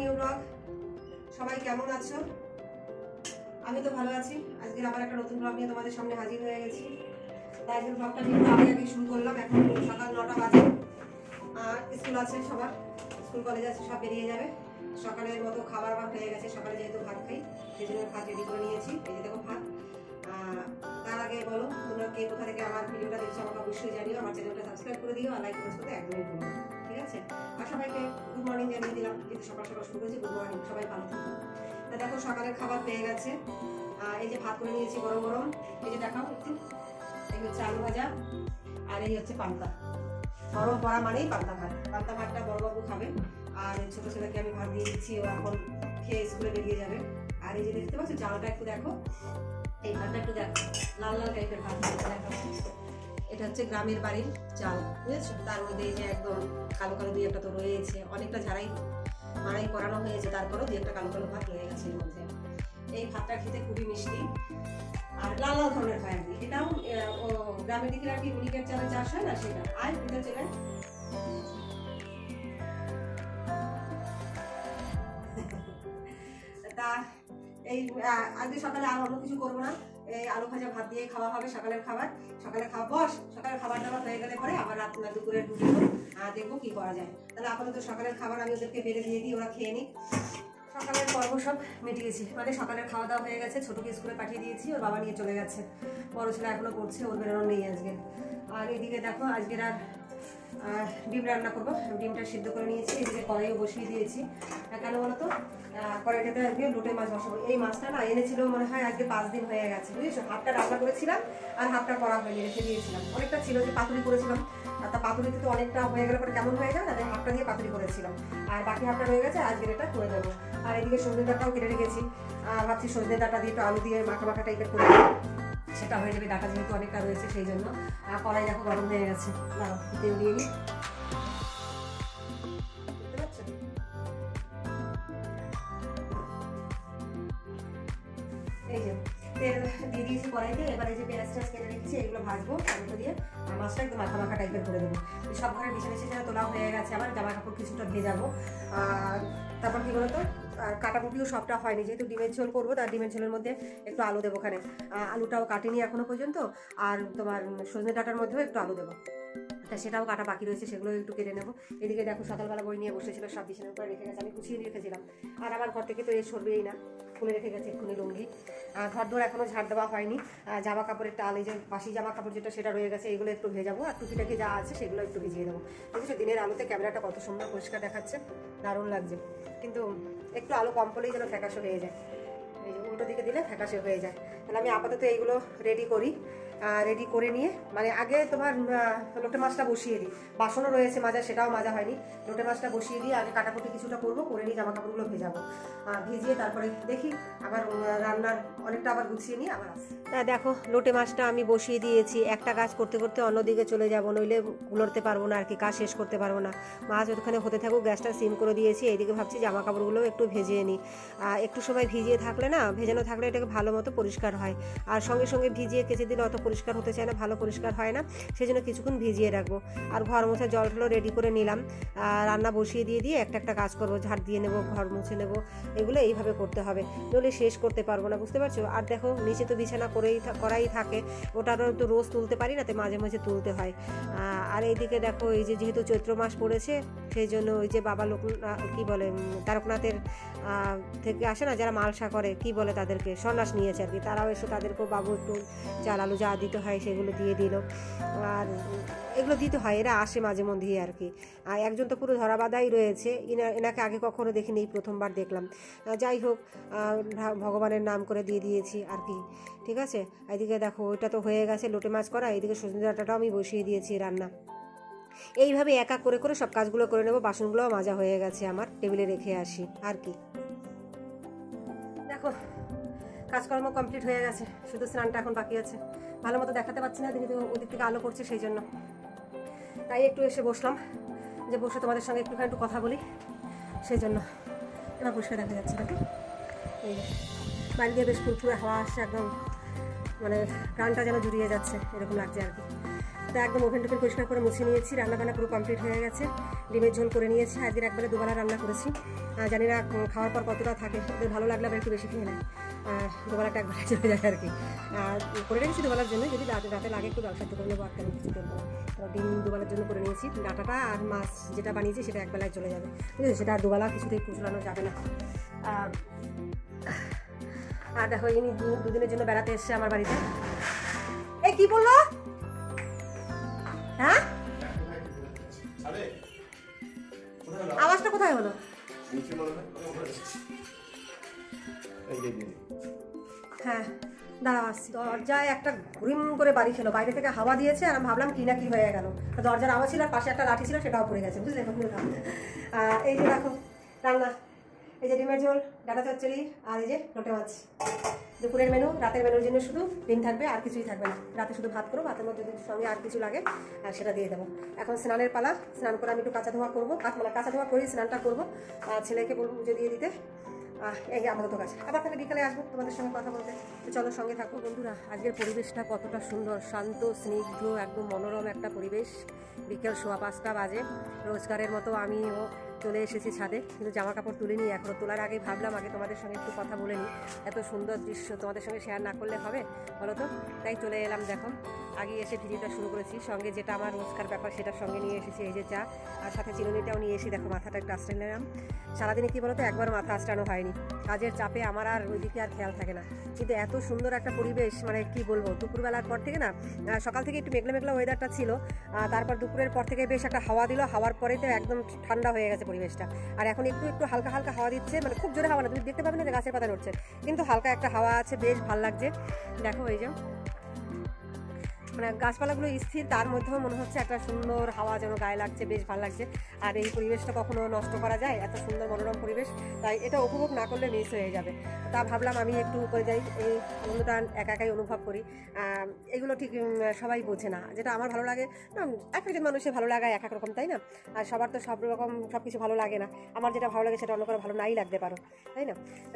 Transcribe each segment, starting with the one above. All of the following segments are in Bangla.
New blog. সবাই কেমন আছো? আমি তো ভালো আছি। আজকে আবার একটা নতুন ব্লগ নিয়ে তোমাদের সামনে হাজির হয়ে গেছি। তাই আজকের ব্লগটা একটু আগে শুরু করলাম। এখন সকাল 9টা বাজে। আর স্কুল আছে, সবার স্কুল কলেজ আছে, সব বেরিয়ে যাবে। সকালের মতো খাবার হয়ে গেছে। সকালে যেহেতু ভাত খাই সেই জন্য ভাত রেডি করে নিয়েছি। এই যে দেখো ভাত। তার আগে বলো তোমরা কে কোথা থেকে আমার ভিডিওটা দেখছো আমাকে অবশ্যই জানিও। আমার চ্যানেলটা সাবস্ক্রাইব করে দিও আর লাইক করে করতে একদমই ভুলো না, ঠিক আছে? আর সবাইকে গুড মর্নিং জানিয়ে দিলাম, যেহেতু সকাল সকাল শুরু করেছি। গুড মর্নিং, সবাই ভালো থাকো। তা দেখো সকালের খাবার পেয়ে গেছে। এই যে ভাত করে নিয়েছি গরম গরম। এই যে দেখাও একটু, এই হচ্ছে আলু ভাজা আর এই হচ্ছে পান্তা। গরম পড়া মানেই পান্তা ভাত। পান্তা ভাতটা বড়বাবু খাবে আর ছোটো ছেলেকে আমি ভাত দিয়ে দিচ্ছি, ও এখন খেয়ে স্কুলে বেরিয়ে যাবে। আর এই যে দেখতে পাচ্ছ চালটা একটু দেখো, এই ভাতটা একটু দেখো, লাল লাল টাইপের ভাত দেখো। এটা হচ্ছে গ্রামের বাড়ির চাল, বুঝেছো? তার মধ্যে এই যে একদম কালো কালো দুই একটা তো রয়েছে, অনেকটা মারাই করানো হয়েছে, তারপরেও দুই একটা কালো কালো ভাত রয়ে গেছে এর মধ্যে। এই ভাতটা খেতে খুবই মিষ্টি আর লাল লাল ধরনের হয় আর কি। এটাও গ্রামের দিকে আর কি মিনিকেট চালের চাষ হয় না, সেটা আর এটা চলে। তা এই আজকে সকালে আর অন্য কিছু করবো না, এই আলু ভাজা ভাত দিয়ে খাওয়া হবে সকালের খাবার। সকালে খাওয়া বস, সকালের খাবার দাবার হয়ে গেলে পরে আবার রাত দুপুরের দেখবো কি করা যায়। তাহলে আপাতত সকালের খাবার আমি ওদেরকে বেড়ে দিয়ে দিই, ওরা খেয়ে নিক। সকালের পর্ব সব মিটিয়েছি, মানে সকালের খাওয়া দাওয়া হয়ে গেছে। ছোটকে স্কুলে পাঠিয়ে দিয়েছি, ওর বাবা নিয়ে চলে গেছে। বড় ছেলে এখনো পড়ছে, ওর বেরোনো নেই আজকে। আর এদিকে দেখো আজকের আর ডিম রান্না করবো। ডিমটা সিদ্ধ করে নিয়েছি, এদিকে কড়াইও বসিয়ে দিয়েছি। কেন বলো তো, কড়াইটাতে আজকে লোটে মাছ বসাবো। এই মাছটা না এনেছিল মনে হয় আজকে 5 দিন হয়ে গেছে, বুঝেছো? হাতটা রান্না করেছিলাম আর হাতটা করা হয়নি, রেখে দিয়েছিলাম। অনেকটা ছিল যে পাতুরি করেছিলাম, আর তা পাতুরিতে তো অনেকটা হয়ে গেলে পরে কেমন হয়ে যায় না, তাই হাতটা দিয়ে পাতুরি করেছিলাম। আর বাকি হাতটা রয়ে গেছে, আজকের এটা করে দেবো। আর এদিকে সজনে ডাঁটাও কেটে রেখেছি। ভাবছি সজনে ডাঁটা দিয়ে একটু আলু দিয়ে মাখা মাখা টাইপের করে সেটা হয়ে যাবে। ডাঁটা যেহেতু অনেকটা রয়েছে সেই জন্য। কড়াই দেখো গরম হয়ে গেছে, তেল দিয়ে নিই। এই যে তেল দিয়ে দিয়েছি কড়াইতে। এবার এই যে পেঁয়াজ টাজ কেটে রেখেছি, এগুলো ভাজবো টমেটো দিয়ে। আর মাছটা একটু মাখা মাখা টাইপের করে দেবো। সব ঘরে বিছানা টিছানা তোলা হয়ে গেছে, আবার জামা কাপড় কিছুটা ভেজাবো। আর তারপর কি বলতো, আর কাটাকুটিও সবটা হয়নি, যেহেতু ডিমের ঝোল করবো। তার ডিমের ঝোলের মধ্যে একটু আলু দেবো ওখানে। আলুটাও কাটিনি এখনো পর্যন্ত। আর তোমার সজনে ডাঁটার মধ্যেও একটু আলু দেবো, তা সেটাও কাটা বাকি রয়েছে, সেগুলো একটু কেটে নেবো। এদিকে দেখো সকালবেলা বই নিয়ে বসেছিল, সব বিছানার উপরে রেখে গেছে, আমি গুছিয়ে রেখেছিলাম। আর আমার ঘর থেকে তো এ সরবেই না, খুলে রেখে গেছে এক্ষুনি লুঙ্গি। ঘর দোর এখনও ঝাড় দেওয়া হয়নি। জামা কাপড়ের টাল, এই যে বাসি জামা কাপড় যেটা সেটা রয়ে গেছে, এগুলো একটু ভেজাবো। আর টুকিটাকি যা আছে সেগুলো একটু ভিজিয়ে দেবো। দেখেছো দিনের আলোতে ক্যামেরাটা কত সুন্দর পরিষ্কার দেখাচ্ছে, দারুণ লাগছে। কিন্তু একটু আলো কম পড়লেই যেন ফ্যাকাশে হয়ে যায়, এই যে উল্টো দিকে দিলে ফ্যাকাশে হয়ে যায়। তাহলে আমি আপাতত এইগুলো রেডি করি। রেডি করে নিয়ে মানে আগে তোমার লোটে মাছটা বসিয়ে দিই। বাসনও রয়েছে মাজা, সেটাও মাজা হয়নি। লোটে মাছটা বসিয়ে দিয়ে আগে কাটাকুটি কিছুটা করবো, করে নিয়ে জামা কাপড়গুলো ভেজাবো। ভিজিয়ে তারপরে দেখি আবার রান্নার অনেকটা আবার গুছিয়ে নিয়ে আবার আসি। দেখো লোটে মাছটা আমি বসিয়ে দিয়েছি। একটা কাজ করতে করতে অন্যদিকে চলে যাবো, নইলে উলড়তে পারবো না আর কি, কাজ শেষ করতে পারবো না। মাছ ওখানে হতে থাকুক, গ্যাসটা সিম করে দিয়েছি। এইদিকে ভাবছি জামা কাপড়গুলো একটু ভেজিয়ে নিই। একটু সময় ভিজিয়ে থাকলে না, ভেজানো থাকলে এটাকে ভালো মতো পরিষ্কার হয়। আর সঙ্গে সঙ্গে ভিজিয়ে কেচে দিলে অত পরিষ্কার হতে চায় না, ভালো পরিষ্কার হয় না। সেই জন্য কিছুক্ষণ ভিজিয়ে রাখবো। আর ঘর মোছা জল টলও রেডি করে নিলাম। রান্না বসিয়ে দিয়ে একটা কাজ করবো, ঝাড় দিয়ে নেবো, ঘর মুছে নেবো। এগুলো এইভাবে করতে হবে, নইলে শেষ করতে পারবো না, বুঝতে পারছো? আর দেখো নিচে তো বিছানা করাই থাকে, ওটারও তো রোজ তুলতে পারি না, তাই মাঝে মাঝে তুলতে হয়। আর এইদিকে দেখো এই যে যেহেতু চৈত্র মাস পড়েছে, সেই জন্য ওই যে বাবা কি বলে তারকনাথের থেকে আসে না, যারা মালসা করে, কি বলে তাদেরকে, সন্ন্যাস নিয়েছে আর কি, তারাও এসে তাদেরকেও বাবু একটু চাল আলু যা দিতে হয় সেগুলো দিয়ে দিল। আর এগুলো দিতে হয়, এরা আসে মাঝে মধ্যেই আর কি। আর একজন তো পুরো ধরাবাঁধাই রয়েছে, এনাকে আগে কখনো দেখিনি, এই প্রথমবার দেখলাম। যাই হোক, ভগবানের নাম করে দিয়ে দিয়েছি আর কি, ঠিক আছে? এদিকে দেখো ওইটা তো হয়ে গেছে লোটে মাছ করা, এদিকে সজনে ডাঁটাটাও আমি বসিয়ে দিয়েছি রান্না। এইভাবে এক এক করে করে সব কাজগুলো করে নেবো। বাসনগুলোও মাজা হয়ে গেছে আমার, টেবিলে রেখে আসি আর কি। দেখো কাজকর্ম কমপ্লিট হয়ে গেছে, শুধু স্নানটা এখন বাকি আছে। ভালো মতো দেখাতে পারছি না, কিন্তু ওদিক থেকে আলো করছে সেই জন্য। তাই একটু এসে বসলাম, যে বসে তোমাদের সঙ্গে একটুখানি একটু কথা বলি, সেই জন্য। এবার পরিষ্কার দেখা যাচ্ছে দেখো, এই বাইরে দিয়ে বেশ ফুরফুরে হাওয়া আসছে, একদম মানে প্রাণটা যেন জুড়িয়ে যাচ্ছে, এরকম লাগছে আর কি। তো একদম ওভেন টোভেন পরিষ্কার করে মুছে নিয়েছি, রান্নাবান্না পুরো কমপ্লিট হয়ে গেছে। ডিমের ঝোল করে নিয়েছি। আজকের একবারে দুবেলা রান্না করেছি। জানি না খাওয়ার পর কতটা থাকে, ওদের ভালো লাগলে আবার একটু বেশি খেয়ে নেয়। দুবেলাটা একবারে চলে যায় আর কি। করে রেখেছি দুবেলার জন্য, যদি রাতে লাগে একটু ব্যবসা করে নেবো, আর তেমন কিছু করবো না। ডিম দুবেলার জন্য করে নিয়েছি। ডাটাটা আর মাছ যেটা বানিয়েছি সেটা একবেলায় চলে যাবে, ঠিক আছে? সেটা আর দুবেলা কিছুতেই কুচলানো যাবে না। আর দেখো ইনি দুদিনের জন্য বেড়াতে এসছে আমার বাড়িতে। এই কি বললো? হ্যাঁ, আওয়াজটা কোথায় হলো? হ্যাঁ দাঁড়াও আসছি। দরজায় একটা ঘুরিম করে বাড়ি খেলো, বাইরে থেকে হাওয়া দিয়েছে আর আমি ভাবলাম কি না কি হয়ে গেল। দরজার আওয়াজ ছিল, আর পাশে একটা লাঠি ছিল, সেটাও পড়ে গেছে, বুঝলে? এই যে দেখো রান্না, এই যে ডিমের ঝোল, ডাটা চচ্চড়ি, আর এই যে লোটে মাছ। দুপুরের মেনু, রাতের মেনুর জন্য শুধু ডিম থাকবে, আর কিছুই থাকবে না। রাতে শুধু ভাত করবো, ভাতের মধ্যে যদি সঙ্গে আর কিছু লাগে আর সেটা দিয়ে দেবো। এখন স্নানের পালা, স্নান করে আমি একটু কাঁচা ধোয়া করবো, কাঁচা ধোয়া করেই স্নানটা করবো। ছেলেকে বলবো পুজো দিয়ে দিতে। এই আপাতত কাছে, আবার তাহলে বিকালে আসবো তোমাদের সঙ্গে কথা বলতে। তো চলো সঙ্গে থাকো বন্ধুরা। আজকের পরিবেশটা কতটা সুন্দর, শান্ত, স্নিগ্ধ, একদম মনোরম একটা পরিবেশ। বিকেল 5:15 বাজে। রোজগারের মতো আমিও চলে এসেছি ছাদে, কিন্তু জামা কাপড় তুলিনি এখনো। তোলার আগে ভাবলাম আগে তোমাদের সঙ্গে একটু কথা বলে নিই। এত সুন্দর দৃশ্য তোমাদের সঙ্গে শেয়ার না করলে হবে বলো তো? তাই চলে এলাম। দেখো আগে এসে ভিডিওটা শুরু করেছি, সঙ্গে যেটা আমার রোজকার ব্যাপার সেটার সঙ্গে নিয়ে এসেছি এই যে চা, আর সাথে চিরুনিটাও নিয়ে এসে দেখো মাথাটা একটু আঁচড়ে নিলাম। সারাদিনে কী বলো তো, একবার মাথা আঁচড়ানো হয়নি, কাজের চাপে আমার আর ওইদিকে আর খেয়াল থাকে না। কিন্তু এত সুন্দর একটা পরিবেশ, মানে কি বলবো, দুপুরবেলার পর থেকে না, সকাল থেকে একটু মেঘলা মেঘলা ওয়েদারটা ছিল, তারপর দুপুরের পর থেকে বেশ একটা হাওয়া দিল, হাওয়ার পরে তো একদম ঠান্ডা হয়ে গেছে পরিবেশটা। আর এখন একটু একটু হালকা হালকা হাওয়া দিচ্ছে, মানে খুব জোরে হাওয়া না, তুমি দেখতে পাবে না যে গাছের পাতা নড়ছে, কিন্তু হালকা একটা হাওয়া আছে, বেশ ভালো লাগছে। দেখো এই যে মানে গাছপালাগুলো স্থির, তার মধ্যেও মনে হচ্ছে একটা সুন্দর হাওয়া যেন গায়ে লাগছে, বেশ ভালো লাগছে। আর এই পরিবেশটা কখনো নষ্ট করা যায়? এত সুন্দর মনোরম পরিবেশ, তাই এটা উপভোগ না করলে মিস হয়ে যাবে। তা ভাবলাম আমি একটু উপরে যাই, এই আনন্দটা একা একাই অনুভব করি। এগুলো ঠিক সবাই বোঝে না, যেটা আমার ভালো লাগে না, এক একজন মানুষের ভালো লাগায় এক এক রকম, তাই না? আর সবার তো সব রকম সব কিছু ভালো লাগে না। আমার যেটা ভালো লাগে সেটা অন্য করে ভালো নাই লাগতে পারো, তাই না?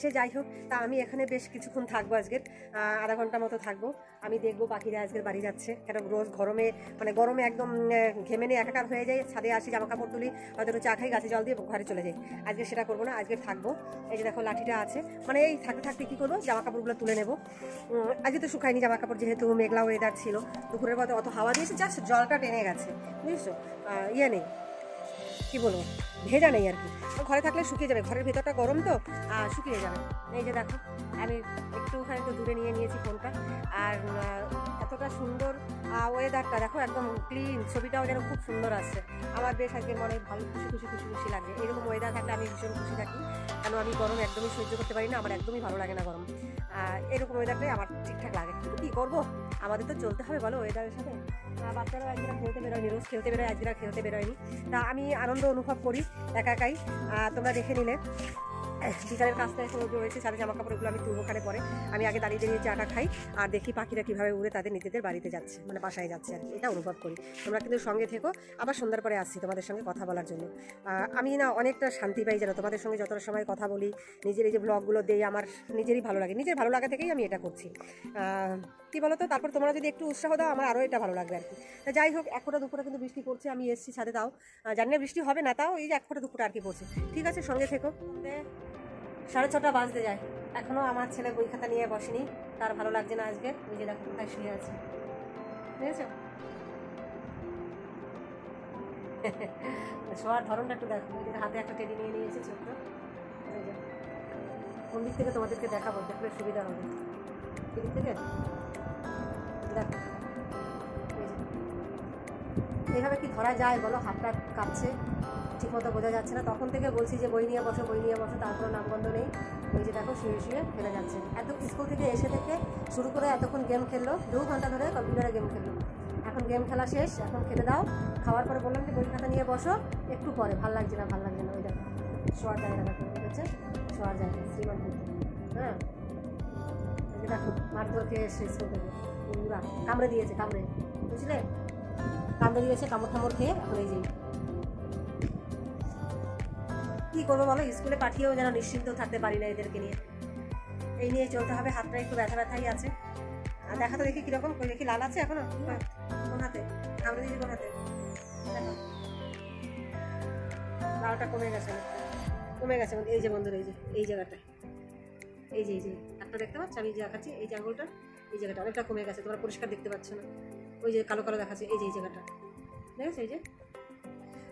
সে যাই হোক, তা আমি এখানে বেশ কিছুক্ষণ থাকবো আজকের, আধা ঘন্টা মতো থাকবো। আমি দেখবো পাখিরা আজকের বাড়ি যাচ্ছে, কেন রোজ গরমে একদম ঘেমে নিয়ে একাকার হয়ে যায়। ছাদে আসি, জামা কাপড় তুলি, হয়তো একটু চা খাই, গাছে জল দিয়ে ঘরে চলে যাই। আজকে সেটা করবো না, আজকে থাকবো। এই যে দেখো লাঠিটা আছে, মানে এই থাকতে থাকতে কী করবো, জামা কাপড়গুলো তুলে নেবো। আজকে তো শুকায়নি জামা কাপড়, যেহেতু মেঘলা ওয়েদার ছিল। দুপুরের পথে অত হাওয়া দিয়েছে, জাস্ট জলটা টেনে গেছে, বুঝছো? নেই, কি বলবো, ভেজা নেই আর কি। ঘরে থাকলে শুকিয়ে যাবে, ঘরের ভেতরটা গরম তো শুকিয়ে যাবে। এই যে দেখো আমি একটুখানি তো দূরে নিয়ে নিয়েছি ফোনটা। আর এতটা সুন্দর ওয়েদারটা দেখো, একদম ক্লিন, ছবিটাও যেন খুব সুন্দর আসছে। আমার বেশ আজকের মনে ভালো খুশি লাগে। এরকম ওয়েদার থাকলে আমি ভীষণ খুশি থাকি, কেন আমি গরম একদমই সহ্য করতে পারি না, আমার একদমই ভালো লাগে না গরম। এরকম ওয়েদারটাই আমার ঠিকঠাক লাগে, কিন্তু কী করবো, আমাদের তো চলতে হবে বলো ওয়েদারের সাথে। বাচ্চারাও আজকেরা খেলতে বেরোয়নি, রোজ খেলতে বেরোয়, আজকেরা খেলতে বেরোয়নি। তা আমি আনন্দ অনুভব করি একা একাই। তোমরা দেখে নিলে বিকালের কাজটা এখন রয়েছে, সাথে জামা কাপড়গুলো আমি তুলবো ওখানে পরে। আমি আগে দাঁড়িয়ে দাঁড়িয়ে চাটা খাই আর দেখি পাখিরা কীভাবে উড়ে তাদের নিজেদের বাড়িতে যাচ্ছে, মানে বাসায় যাচ্ছে আর কি, এটা অনুভব করি। তোমরা কিন্তু সঙ্গে থেকো, আবার সন্ধ্যার পরে আসছি তোমাদের সঙ্গে কথা বলার জন্য। আমি না অনেকটা শান্তি পাই যেন তোমাদের সঙ্গে যতটা সময় কথা বলি, নিজের এই যে ব্লগগুলো দেই, আমার নিজেরই ভালো লাগে, নিজের ভালো লাগা থেকেই আমি এটা করছি। কী বলো তো, তারপর তোমরা যদি একটু উৎসাহ দাও আমার আরও এটা ভালো লাগবে আর কি। যাই হোক, এক ফোঁটা দুপুরে কিন্তু বৃষ্টি পড়ছে, আমি এসেছি ছাদে, তাও জানি না বৃষ্টি হবে না, তাও এই যে এক ফোঁটা দুপুরে আর কি পড়ছে। ঠিক আছে, সঙ্গে থেকো। 6:30 বাজতে যায়, এখনও আমার ছেলে বই খাতা নিয়ে বসেনি, তার ভালো লাগছে না আজকে। ওই যে দেখো কোথায় শুয়ে আছে, বুঝেছো? শোয়ার ধরনটা একটু দেখো, হাতে একটা টেডি নিয়ে নিয়েছে ছোট্ট। কোন দিক থেকে তোমাদেরকে দেখাবো, দেখলে সুবিধা হবে। এদিক থেকে দেখো, এইভাবে কি ধরা যায় বলো? হাতটা কাঁপছে, ঠিকমতো বোঝা যাচ্ছে না। তখন থেকে বলছি যে বই নিয়ে বসো, তারপরে নামগন্ধ নেই। ওই যে দেখো শুয়ে শুয়ে ফেলে যাচ্ছে। এত স্কুল থেকে এসে থেকে শুরু করে এতক্ষণ গেম খেললো, 2 ঘন্টা ধরে কম্পিউটারে গেম খেললো। এখন গেম খেলা শেষ, এখন খেতে দাও। খাওয়ার পরে বললাম যে বই খাতা নিয়ে বসো, একটু পরে ভাল লাগছে না। ওই দেখো শোয়ার জায়গাটা করে রেখেছে, শোয়ার জায়গা শ্রীমান করতে। হ্যাঁ, এই যে দেখো মারধর খেয়ে এসে স্কুল থেকে পুরা কামড়ে দিয়েছে, বুঝলে? কামড়ে দিয়েছে, কামড় খেয়ে এখন এই যে কী করবো বলো, স্কুলে পাঠিয়েও যেন নিশ্চিন্ত থাকতে পারি না এদেরকে নিয়ে। এই নিয়ে চলতে হবে। হাতটা একটু ব্যথাই আছে। আর দেখা তো দেখি কীরকম, দেখি লাল আছে এখনো কোন হাতে, কামড়ে দিয়েছি কোন হাতে, দেখো লাউটা কমে গেছে অনেকটা, কমে গেছে। এই যে বন্ধুরা, এই জায়গাটায়, এই যে একটা দেখতে পাচ্ছ আমি যে দেখাচ্ছি, এই যে আঙুলটা, এই জায়গাটা অনেকটা কমে গেছে, তোমরা পরিষ্কার দেখতে পাচ্ছ না। ওই যে কালো কালো দেখাচ্ছে, এই যে জায়গাটা দেখেছো, এই যে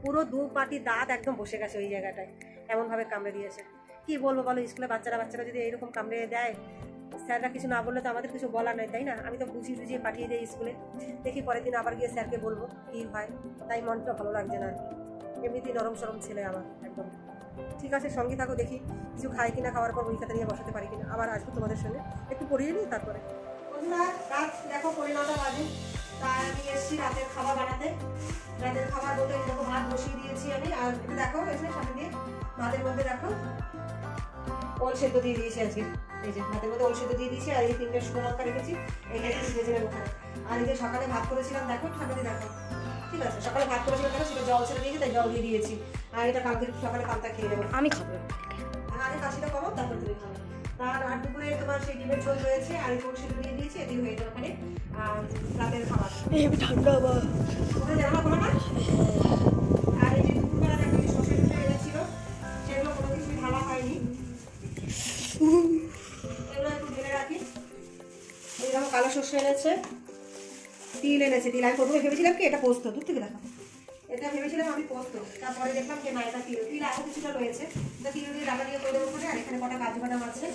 পুরো দু পাটি দাঁত একদম বসে গেছে ওই জায়গাটায়, এমনভাবে কামড়ে দিয়েছে। কি বলবো বলো, স্কুলে বাচ্চারা যদি এইরকম কামড়ে দেয়, স্যাররা কিছু না বললে তো আমাদের কিছু বলার নেই, তাই না? আমি তো বুঝিয়ে পাঠিয়ে দিই স্কুলে, দেখি পরের দিন আবার গিয়ে স্যারকে বলবো কী হয়। তাই মনটা ভালো লাগছে না আর কি। এমনিতেই নরম সরম ছেলে আমার একদম। ঠিক আছে, সঙ্গে থাকো, দেখি কিছু খাই কিনা, খাওয়ার পর বইখাতা নিয়ে বসাতে পারি কিনা, আবার আসবো তোমাদের সঙ্গে, একটু পড়িয়ে নিই তারপরে। বন্ধুরা, রাত দেখো 9:30 বাজে, তাই আমি এসেছি রাতের খাবার বানাতে। রাতের খাবার বলতে দেখো ভাত বসিয়ে দিয়েছি আমি, আর একটু দেখো এখানে সামনে দিয়ে ভাতের মধ্যে দেখো ওল সেদ্ধ দিয়ে দিয়েছি আজকে। এই যে ভাতের মধ্যে ওল সেদ্ধ দিয়ে দিয়েছি, আর এই 3টে শুকনো লঙ্কা রেখেছি, এইখানে ভেজে নেবো ওখানে। আর এই যে সকালে ভাত করেছিলাম দেখো, ঠান্ডাতে দেখো, ঠিক আছে, সকালে ভাত করেছিলাম দেখো, সেটা জল ছেড়ে দিয়েছি, তাই জল দিয়ে দিয়েছি। আর এটা কালকে সকালে পান্তা খেয়ে নেবো, আমি খাবো। আগে কাশিটা কমো, তারপর তুমি খাবে। আর দুপুরে তোমার সেই ডিমের ঝোল রয়েছে, আর ওল সেদ্ধ দিয়ে দিয়েছি, এটি হয়ে যাবে ওখানে রাতের খাবার। ঠান্ডা বা ওটা জানা করো না। আর এই যে দুপুরবেলা দেখো সর্ষে এনেছিল, সেগুলো কোনো কিছুই ঢালা হয়নি, এগুলো একটু ঢেলে রাখি। এইরকম কালো সর্ষে এনেছে, তিল এনেছে, তিল আমি প্রথমে ভেবেছিলাম কি এটা পোস্ত, দূর থেকে দেখো, এটা ভেবেছিলাম আমি পোস্ত, তারপরে দেখলাম যে না এটা তিল আরও কিছুটা রয়েছে, এটা তিল দিয়ে ডাকা দিয়ে করে দেবো ওখানে। আর এখানে কটা কাজু বাদাম আছে,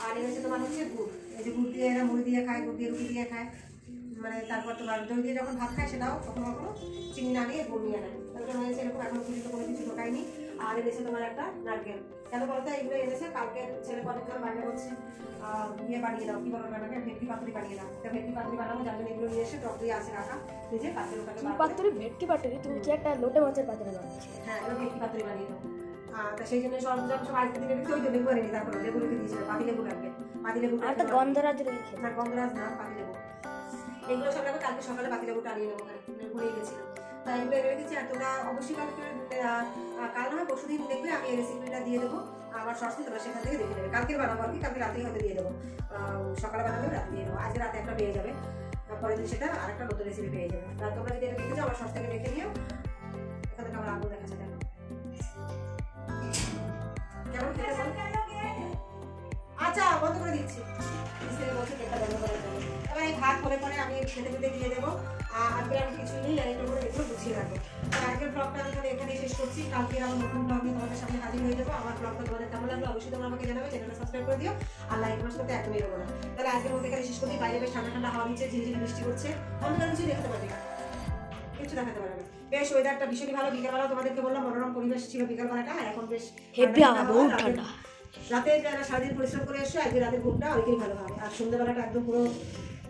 আর এনেছে তোমার হচ্ছে গুড়, এই যে গুড় দিয়ে এরা মুড়ি দিয়ে খায়, গুড় দিয়ে রুটি দিয়ে খায়, মানে তারপর তোমার দই দিয়ে যখন ভাত খায় সেটাও কখনো কখনো চিনি না নিয়ে গুড় নিয়ে নেয়, তাহলে হয়েছে এরকম। এখন পর্যন্ত কোনো কিছু ঢোকায়নি। আর এনেছে তোমার একটা নারকেল, কেন বলতো এগুলো এনেছে কালকে ছেলে কলেজের বাইরে বলছে ইয়ে বানিয়ে দাও, কি বলো ওটাকে, ভেটকি পাতুরি বানিয়ে দাও। এটা ভেটকি পাতুরি বানাবো, যার জন্য এগুলো নিয়ে এসে টক দিয়ে আছে রাখা নিজে কাঁচের ওখানে পাতুরি, ভেটকি পাতুরি, তুমি কি একটা লোটে মাছের পাতুরি বানাচ্ছো? হ্যাঁ, এবার ভেটকি পাতুরি বানিয়ে দাও। তা সেই জন্য সরঞ্জাম সব আজকে দিনে রেখেছি, ওই তো লেবু আনিনি, তারপরে লেবু রেখে দিয়েছিল, পাতি লেবু লাগবে, পাতি লেবু আর একটা গন্ধরাজ রেখে, না গন্ধরাজ না, পাতি লেবু, এগুলো সব লাগবে। কালকে সকালে পাতি লেবুটা আনিয়ে নেবো, ভুলে গেছিলাম, তাই এগুলো এনে রেখেছি। আর তোমরা অবশ্যই কালকে কাল না পরশু দিন দেখবে আমি এই রেসিপিটা দিয়ে দেবো আমার সস্তি, তোমরা সেখান থেকে দেখে নেবে। কালকে বানাবো আর কি, কালকে রাতেই হয়তো দিয়ে দেবো, সকালে বানালেও রাতে দিয়ে দেবো। আজকে রাতে একটা পেয়ে যাবে, তারপরে দিন সেটা আর একটা নতুন রেসিপি পেয়ে যাবে। আর তোমরা যদি এটা দেখে যাও আমার সস থেকে দেখে নিও, এখানে আমার আগুন দেখাচ্ছে দেখো কেমন খেতে বল। আচ্ছা বন্ধ করে দিচ্ছি, বলছি কেকটা বন্ধ করার জন্য। এবার এই ভাত পরে পরে আমি খেতে খেতে দিয়ে দেবো। আজকে আমি কিছুই নেই, আর একটু করে এগুলো গুছিয়ে রাখবো। আর আজকের ব্লগটা আমি তাহলে এখানেই শেষ করছি। কালকে আমার নতুন ব্লগ নিয়ে তোমাদের সামনে হাজির হয়ে যাবো। আমার ব্লগটা তোমাদের কেমন লাগলো অবশ্যই তোমরা আমাকে জানাবে, চ্যানেলটা সাবস্ক্রাইব করে দিও, আর লাইক কমেন্ট করতে একদমই দেবো না। তাহলে আজকের মধ্যে এখানে শেষ করছি। বাইরে বেশ ঠান্ডা ঠান্ডা হাওয়া দিচ্ছে, ঝিরিঝিরি বৃষ্টি করছে, অন্ধকার কিছু দেখাতে পারবে না, কিছু দেখাতে পারবে না। বেশ ওয়েদারটা ভীষণই ভালো, বিকালবেলা তোমাদেরকে বললাম মনোরম পরিবেশ ছিল বিকালবেলাটা, আর এখন বেশ হেভি হাওয়া, বহুত ঠান্ডা। রাতে যারা সারাদিন পরিশ্রম করে এসছো আজকে রাতের ঘুমটা অনেকই ভালো হবে। আর সন্ধ্যাবেলাটা একদম পুরো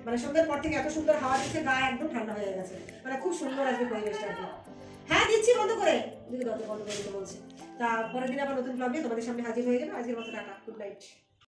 মানে সন্ধ্যার পর থেকে এত সুন্দর হাওয়া দিচ্ছে, গায়ে একদম ঠান্ডা হয়ে গেছে, মানে খুব সুন্দর আজকে পরিবেশটা। হ্যাঁ দিচ্ছি বন্ধ করে, দিদি দরজা বন্ধ করে দিতে বলছি। তা পরের দিন আবার নতুন ব্লগে তোমাদের সামনে হাজির হয়ে যাবে। আজকের মতো টাটা, গুড নাইট।